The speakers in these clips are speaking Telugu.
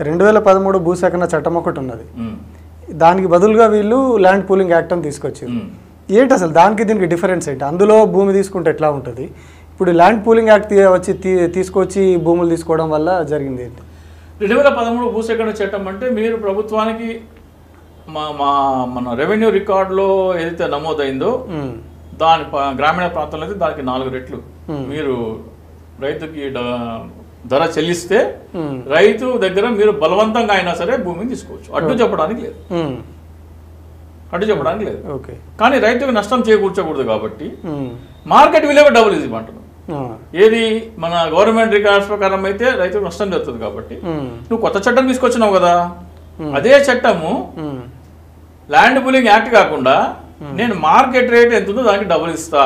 2013 భూసేకరణ చట్టం ఒకటి ఉన్నది, దానికి బదులుగా వీళ్ళు ల్యాండ్ పూలింగ్ యాక్ట్ అని తీసుకొచ్చారు. ఏంటి అసలు దానికి దీనికి డిఫరెన్స్ ఏంటి? అందులో భూమి తీసుకుంటే ఎట్లా ఉంటుంది, ఇప్పుడు ల్యాండ్ పూలింగ్ యాక్ట్ తీసుకొచ్చి భూములు తీసుకోవడం వల్ల జరిగింది ఏంటి? 2013 భూసేకరణ చట్టం అంటే మీరు ప్రభుత్వానికి మన రెవెన్యూ రికార్డులో ఏదైతే నమోదైందో దాని గ్రామీణ ప్రాంతంలో అయితే దానికి 4 రెట్లు మీరు రైతుకి ధర చెల్లిస్తే రైతు దగ్గర మీరు బలవంతంగా అయినా సరే భూమిని తీసుకోవచ్చు. అడ్డు చెప్పడానికి లేదు. కానీ రైతుకు నష్టం చేకూర్చకూడదు కాబట్టి మార్కెట్ విలువ డబుల్ ఇవ్వమంటున్నావు. ఏది మన గవర్నమెంట్ రికార్డ్స్ ప్రకారం అయితే రైతుకు నష్టం జరుగుతుంది కాబట్టి నువ్వు కొత్త చట్టం తీసుకొచ్చినావు కదా, అదే చట్టము ల్యాండ్ పూలింగ్ యాక్ట్ కాకుండా నేను మార్కెట్ రేట్ ఎంత ఉందో దానికి డబుల్ ఇస్తా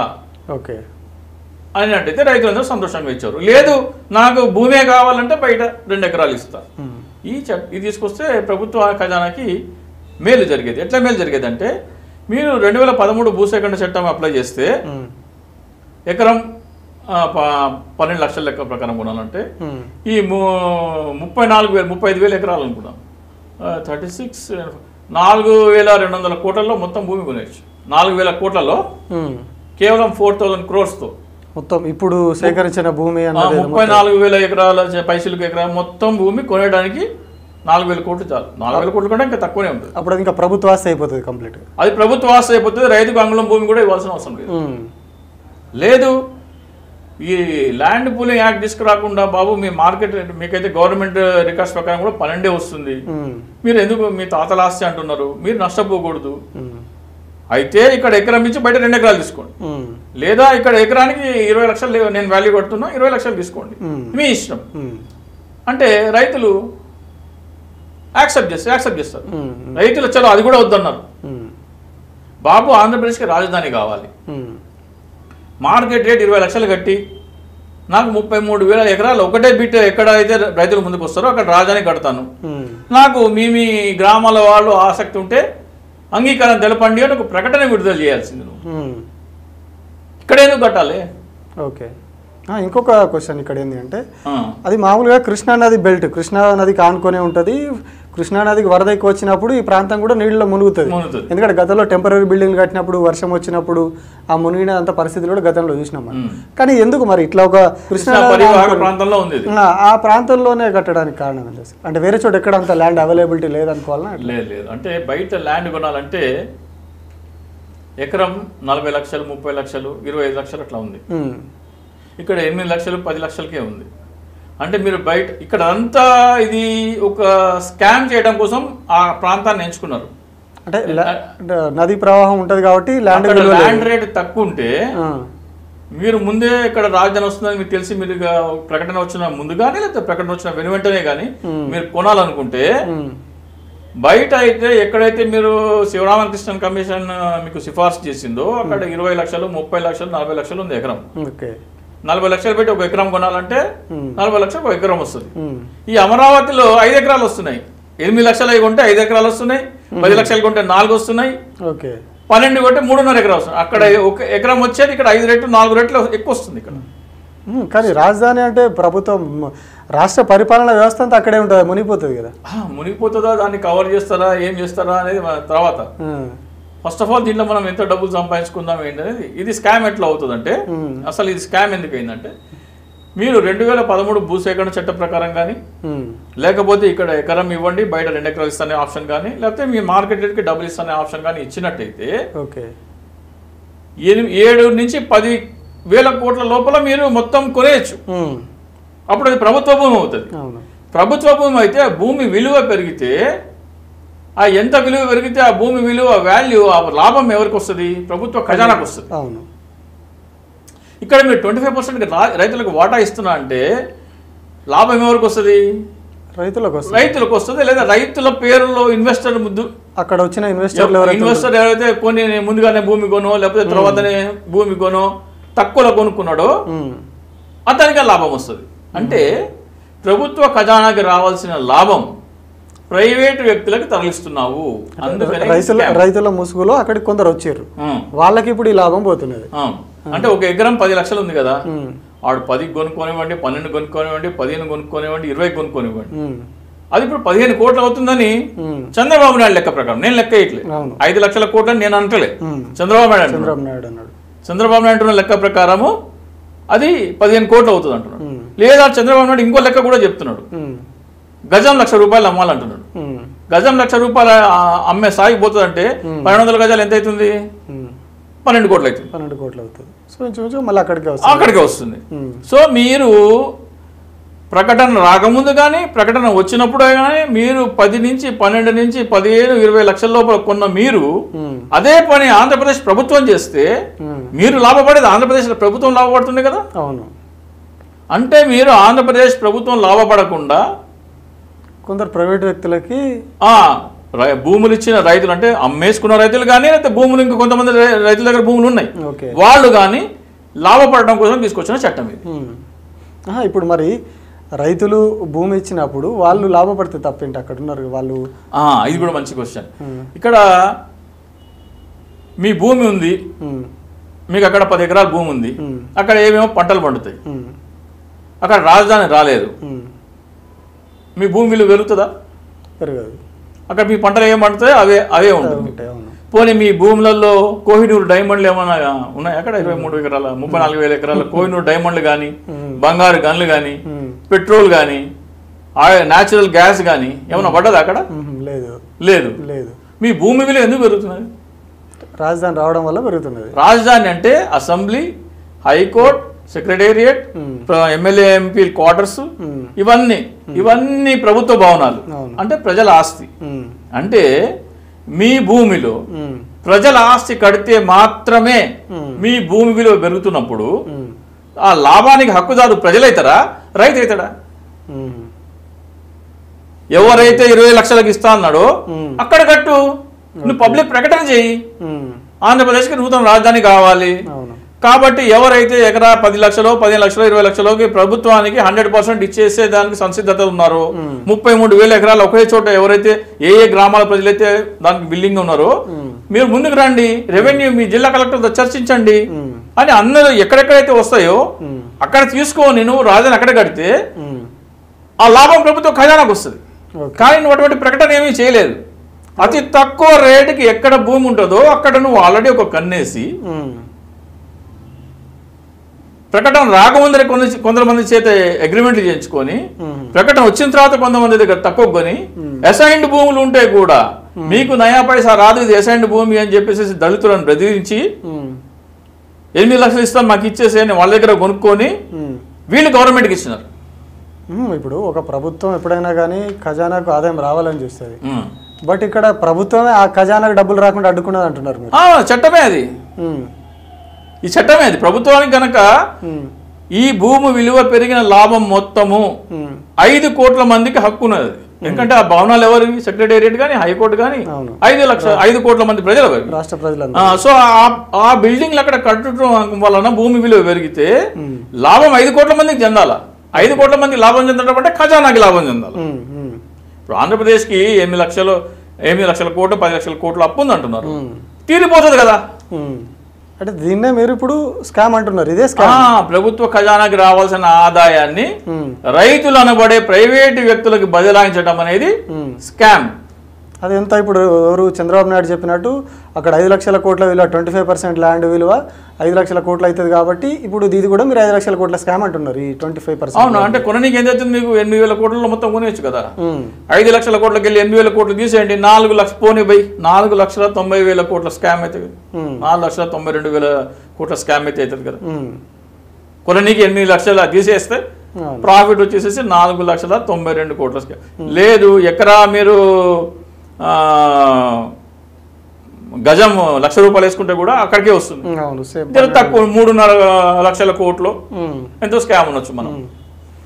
అని అంటే రైతులందరూ సంతోషంగా ఇచ్చారు. లేదు నాకు భూమే కావాలంటే బయట 2 ఎకరాలు ఇస్తా. ఇది తీసుకొస్తే ప్రభుత్వ ఖజానాకి మేలు జరిగేది. ఎట్లా మేలు జరిగేది అంటే మీరు 2013 భూసేకరణ చట్టం అప్లై చేస్తే ఎకరం 12 లక్షల లెక్క ప్రకారం కొనాలంటే ఈ 35,000 ఎకరాలు అనుకున్నాం 4,200 కోట్లలో మొత్తం భూమి కొనేచ్చు. 4,000 కోట్లలో కేవలం 4,000 crores తో మొత్తం ఇప్పుడు సేకరించిన భూమి 34,000 ఎకరాల పైసలకు ఎకరాలు మొత్తం భూమి కొనేయడానికి 4,000 కోట్లు చాలు. 4,000 కోట్ల కంటే ఇంకా తక్కువనే ఉంటుంది. అప్పుడు ఇంకా ప్రభుత్వ ఆస్తి అయిపోతుంది కంప్లీట్. అది ప్రభుత్వ ఆస్తి అయిపోతుంది. రైతుకు అంగుళం భూమి కూడా ఇవ్వాల్సిన అవసరం లేదు. ఈ ల్యాండ్ పూలింగ్ యాక్ట్ తీసుకురాకుండా బాబు మీ మార్కెట్ మీకైతే గవర్నమెంట్ రికార్డ్స్ ప్రకారం కూడా 12 వస్తుంది, మీరు ఎందుకు మీ తాతల ఆస్తి అంటున్నారు, మీరు నష్టపోకూడదు. అయితే ఇక్కడ ఎకరం నుంచి బయట 2 ఎకరాలు తీసుకోండి, లేదా ఇక్కడ ఎకరానికి 20 లక్షలు నేను వాల్యూ కొడుతున్నా 20 లక్షలు తీసుకోండి, మీ ఇష్టం అంటే రైతులు యాక్సెప్ట్ చేస్తారు. రైతులు చలో అది కూడా వద్దన్నారు. బాబు ఆంధ్రప్రదేశ్కి రాజధాని కావాలి, మార్కెట్ రేట్ 20 లక్షలు కట్టి నాకు 33,000 ఎకరాలు ఒకటే బిట్ ఎక్కడైతే రైతులు ముందుకు వస్తారో అక్కడ రాజధాని కడతాను, నాకు మీ గ్రామాల వాళ్ళు ఆసక్తి ఉంటే అంగీకారం తెలపండి అని ఒక ప్రకటన విడుదల చేయాల్సింది. నువ్వు ఇక్కడ ఎందుకు కట్టాలి? ఓకే. ఇంకొక క్వశ్చన్ ఇక్కడ ఏంటి అంటే అది మామూలుగా కృష్ణానది బెల్ట్, కృష్ణానదికి ఆనుకొనే ఉంటుంది. కృష్ణానదికి వరద ఎక్కువ వచ్చినప్పుడు ఈ ప్రాంతం కూడా నీళ్ళలో మునుగుతుంది. ఎందుకంటే గతంలో టెంపరీ బిల్డింగ్లు కట్టినప్పుడు వర్షం వచ్చినప్పుడు ఆ మునిగిన అంత పరిస్థితులు కూడా గతంలో చూసినాం. కానీ ఎందుకు మరి ఇట్లా ఒక కృష్ణా ప్రాంతంలో ఉంది ఆ ప్రాంతంలోనే కట్టడానికి కారణం ఏంటి? అంటే వేరే చోట ఎక్కడ అంత ల్యాండ్ అవైలబిలిటీ లేదనుకోవాలన్నా? లేదు. అంటే బయట ల్యాండ్ కొనాలంటే ఎకరం 40 లక్షలు 30 లక్షలు 25 లక్షలు అట్లా ఉంది. ఇక్కడ 8 లక్షలు 10 లక్షలకే ఉంది. అంటే మీరు బయట ఇక్కడ అంతా ఇది ఒక స్కామ్ చేయడం కోసం ఆ ప్రాంతాన్ని ఎంచుకున్నారు. అంటే నది ప్రవాహం ఉంటది కాబట్టి ల్యాండ్ రేట్ తక్కువ ఉంటే మీరు ముందే ఇక్కడ రాజధాని వస్తుందని మీకు తెలిసి మీరు ప్రకటన వచ్చిన ముందుగానే లేదా ప్రకటన వచ్చిన వెనువెంటనే కానీ మీరు కొనాలనుకుంటే బయట అయితే ఎక్కడైతే మీరు శివరామకృష్ణన్ కమిషన్ మీకు సిఫార్సు చేసిందో అక్కడ 20 లక్షలు 30 లక్షలు 40 లక్షలు ఉంది ఎకరం. 40 లక్షలు పెట్టి ఒక ఎకరం కొనాలంటే 40 లక్షలు ఒక ఎకరం వస్తుంది. ఈ అమరావతిలో 5 ఎకరాలు వస్తున్నాయి. 8 లక్షలు కొంటే 5 ఎకరాలు వస్తున్నాయి, 10 లక్షలు కొంటే 4 వస్తున్నాయి, 12 కొంటే 3.5 ఎకరాలు వస్తున్నాయి. అక్కడ ఒక ఎకరం వచ్చేది ఇక్కడ 5 రెట్లు 4 రెట్లు ఎక్కువ వస్తుంది ఇక్కడ. కానీ రాజధాని అంటే ప్రభుత్వం రాష్ట్ర పరిపాలన వ్యవస్థ అంతా అక్కడే ఉంటుంది, మునిగిపోతుంది కదా. మునిగిపోతుందా, దాన్ని కవర్ చేస్తారా, ఏం చేస్తారా అనేది తర్వాత. ఫస్ట్ ఆఫ్ ఆల్ దీంట్లో మనం ఎంత డబ్బులు సంపాదించుకుందాం ఏంటనేది. ఇది స్కామ్ ఎట్లా అవుతుందంటే అసలు ఇది స్కామ్ ఎందుకు అయిందంటే మీరు 2013 భూసేకరణ చట్ట ప్రకారం కానీ లేకపోతే ఇక్కడ ఎకరం ఇవ్వండి బయట 2 ఎకరాలు ఇస్తానే ఆప్షన్ కానీ లేకపోతే మీ మార్కెట్ రేట్కి డబ్బులు ఇస్తానే ఆప్షన్ కానీ ఇచ్చినట్టయితే 7 నుంచి 10,000 కోట్ల లోపల మీరు మొత్తం కొనేయచ్చు. అప్పుడు అది ప్రభుత్వ భూమి అవుతుంది. ప్రభుత్వ భూమి అయితే ఆ భూమి విలువ పెరిగితే ఆ ఎంత విలువ పెరిగితే ఆ భూమి విలువ వాల్యూ ఆ లాభం ఎవరికి వస్తుంది? ప్రభుత్వ ఖజానాకు వస్తుంది. ఇక్కడ మీరు 25% రైతులకు వాటా ఇస్తున్నా అంటే లాభం ఎవరికి వస్తుంది? రైతులకు వస్తుంది. లేదా రైతుల పేరులో ఇన్వెస్టర్ ముందు అక్కడ వచ్చిన ఇన్వెస్టర్ ఎవరైతే కొన్ని ముందుగానే భూమి కొనో లేకపోతే తర్వాతనే భూమి కొనో తక్కువలో కొనుక్కున్నాడో అతనికి లాభం వస్తుంది. అంటే ప్రభుత్వ ఖజానాకి రావాల్సిన లాభం ప్రైవేట్ వ్యక్తులకు తరలిస్తున్నావు. అందుకని రైతుల ముసుగులో అక్కడికి కొందరు వచ్చారు, వాళ్ళకి ఇప్పుడు ఈ లాభం పోతున్నది. అంటే ఒక ఎకరం 10 లక్షలు ఉంది కదా, వాడు 10 కొనుక్కోనివ్వండి, 12 కొనుక్కోనివ్వండి, 15 కొనుక్కోనివ్వండి, 20 కొనుక్కోనివ్వండి, అది ఇప్పుడు 15 కోట్లు అవుతుందని చంద్రబాబు నాయుడు లెక్క ప్రకారం, నేను లెక్క ఇట్లే 5 లక్షల కోట్లు నేను అంటలే, చంద్రబాబు నాయుడు అంటున్న లెక్క ప్రకారము అది 15 కోట్లు అవుతుంది అంటున్నాడు. లేదా చంద్రబాబు నాయుడు ఇంకో లెక్క కూడా చెప్తున్నాడు, గజం ₹1,00,000 అమ్మాలంటున్నాడు. గజం ₹1,00,000 అమ్మే సాగి పోతుందంటే 1200 గజాలు ఎంత అవుతుంది? 12 కోట్లు అవుతుంది. 12 కోట్లు అవుతుంది. సో మళ్ళీ అక్కడికే వస్తుంది. సో మీరు ప్రకటన రాకముందు కానీ ప్రకటన వచ్చినప్పుడు కానీ మీరు 10 నుంచి 12 నుంచి 15, 20 లక్షల లోపల కొన్న మీరు అదే పని ఆంధ్రప్రదేశ్ ప్రభుత్వం చేస్తే మీరు లాభపడేది ఆంధ్రప్రదేశ్ ప్రభుత్వం లాభపడుతుంది కదా. అవును. అంటే మీరు ఆంధ్రప్రదేశ్ ప్రభుత్వం లాభపడకుండా కొందరు ప్రైవేట్ వ్యక్తులకి భూములు ఇచ్చిన రైతులు, అంటే అమ్మేసుకున్న రైతులు కానీ, లేకపోతే భూములు ఇంకా కొంతమంది రైతుల దగ్గర భూములు ఉన్నాయి, వాళ్ళు కానీ లాభపడడం కోసం తీసుకొచ్చిన చట్టం ఇది. ఇప్పుడు మరి రైతులు భూమి ఇచ్చినప్పుడు వాళ్ళు లాభపడితే తప్పేంటి? అక్కడ ఉన్నారు వాళ్ళు. ఇది కూడా మంచి క్వశ్చన్. ఇక్కడ మీ భూమి ఉంది, మీకు అక్కడ 10 ఎకరాల భూమి ఉంది, అక్కడ ఏమేమో పంటలు పండుతాయి, అక్కడ రాజధాని రాలేదు, మీ భూమి విలువ పెరుగుతుందా? పెరగదు. అక్కడ మీ పంటలు ఏం పండుతాయో అవే ఉంటుంది. పోనీ మీ భూములలో కోహినూరు డైమండ్లు ఏమైనా ఉన్నాయి? అక్కడ 23 ఎకరాల 34,000 ఎకరాల కోహినూరు డైమండ్లు కానీ, బంగారు గన్లు కానీ, పెట్రోల్ కానీ, న్యాచురల్ గ్యాస్ కానీ ఏమైనా పడ్డదా అక్కడ? లేదు. మీ భూమి విలువ ఎందుకు పెరుగుతున్నది? రాజధాని రావడం వల్ల పెరుగుతున్నది. రాజధాని అంటే assembly, high court, secretariat, MLA MP quarters, ఇవన్నీ ప్రభుత్వ భవనాలు, అంటే ప్రజల ఆస్తి. అంటే మీ భూమిలో ప్రజల ఆస్తి కడితే మాత్రమే మీ భూమి విలువ పెరుగుతున్నప్పుడు ఆ లాభానికి హక్కుదారు ప్రజలైతారా, రైతు అవుతాడా? ఎవరైతే 20 లక్షలకు ఇస్తా అన్నాడో అక్కడ కట్టు, నువ్వు పబ్లిక్ ప్రకటన చేయి, ఆంధ్రప్రదేశ్కి నూతన రాజధాని కావాలి కాబట్టి ఎవరైతే ఎకరా 10 లక్షలు, 15 లక్షలు, 20 లక్షలకి ప్రభుత్వానికి 100% ఇచ్చేసే దానికి సంసిద్ధత ఉన్నారో, 33,000 ఎకరాలు ఒకే చోట ఎవరైతే ఏ గ్రామాల ప్రజలైతే దానికి బిల్డింగ్ ఉన్నారో మీరు ముందుకు రండి, రెవెన్యూ మీ జిల్లా కలెక్టర్తో చర్చించండి అని అందరూ ఎక్కడెక్కడైతే వస్తాయో అక్కడ తీసుకొని నువ్వు రాజధాని అక్కడ కడితే ఆ లాభం ప్రభుత్వం ఖజానాకు వస్తుంది. కానీ నువ్వు అటువంటి ప్రకటన ఏమీ చేయలేదు. అతి తక్కువ రేటుకి ఎక్కడ భూమి ఉంటుందో అక్కడ నువ్వు ఆల్రెడీ ఒక కన్నేసి ప్రకటన రాకముందరే కొంతమంది చేత అగ్రిమెంట్లు చేయించుకొని ప్రకటన వచ్చిన తర్వాత కొంతమంది దగ్గర తక్కువ కొని అసైన్డ్ భూములు ఉంటే కూడా మీకు నయా పైసా రాదు, ఇది అసైన్డ్ భూమి అని చెప్పేసి దళితులను బెదిరించి 8 లక్షలు ఇస్తాం మాకు ఇచ్చేసి అని వాళ్ళ దగ్గర కొనుక్కొని వీళ్ళు గవర్నమెంట్కి ఇచ్చినారు. ఇప్పుడు ఒక ప్రభుత్వం ఎప్పుడైనా కానీ ఖజానాకు ఆదాయం రావాలని చూస్తుంది, బట్ ఇక్కడ ప్రభుత్వమే ఆ ఖజానాకు డబ్బులు రాకుండా అడ్డుకున్నది అంటున్నారు. చట్టమే అది, ఈ చట్టమే అది. ప్రభుత్వానికి కనుక ఈ భూమి విలువ పెరిగిన లాభం మొత్తము 5 కోట్ల మందికి హక్కు ఉన్నది. ఎందుకంటే ఆ భవనాలు ఎవరివి? సెక్రటేరియట్ కానీ, హైకోర్టు కానీ 5 కోట్ల మంది ప్రజలు, రాష్ట్ర ప్రజలు. సో ఆ బిల్డింగ్లు అక్కడ కట్టడం వలన భూమి విలువ పెరిగితే లాభం 5 కోట్ల మందికి చెందాలా. 5 కోట్ల మంది లాభం చెందడం అంటే ఖజానాకి లాభం చెందాలి. ఇప్పుడు ఆంధ్రప్రదేశ్కి 8 లక్షల కోట్లు 10 లక్షల కోట్లు అప్పు ఉంది అంటున్నారు, తీరిపోతుంది కదా. అంటే దీన్నే మీరు ఇప్పుడు స్కామ్ అంటున్నారు. ఇదే స్కామ్. ప్రభుత్వ ఖజానాకి రావాల్సిన ఆదాయాన్ని రైతులు అనబడే ప్రైవేటు వ్యక్తులకు బదలాయించడం అనేది స్కామ్. అది ఎంత? ఇప్పుడు ఎవరు చంద్రబాబు నాయుడు చెప్పినట్టు అక్కడ 5 లక్షల కోట్ల విలువ 25% ల్యాండ్ విలువ 5 లక్షల కోట్లు అవుతుంది కాబట్టి ఇప్పుడు ఇది కూడా మీరు 5 లక్షల కోట్ల స్కామ్ అంటున్నారు ఈ 25%. అవును, అంటే కొననీకి ఎంత అవుతుంది? మీకు 8,000 కోట్లలో మొత్తం కొనేయచ్చు కదా. 5 లక్షల కోట్లకి వెళ్ళి 8,000 కోట్లు తీసేయండి, 4 లక్ష పోనీ బై 4,90,000 కోట్ల స్కామ్ అవుతుంది. 4,92,000 కోట్ల స్కామ్ అయితే అవుతుంది కదా. కొననీకి 8 లక్షల తీసేస్తే ప్రాఫిట్ వచ్చేసేసి 4,92,000 కోట్ల స్కామ్. లేదు, ఎకరా మీరు గజం ₹1,00,000 వేసుకుంటే కూడా అక్కడికే వస్తుంది. తక్కువ 3.5 లక్షల కోట్లు ఎంతో స్కామ్ ఉండొచ్చు మనం.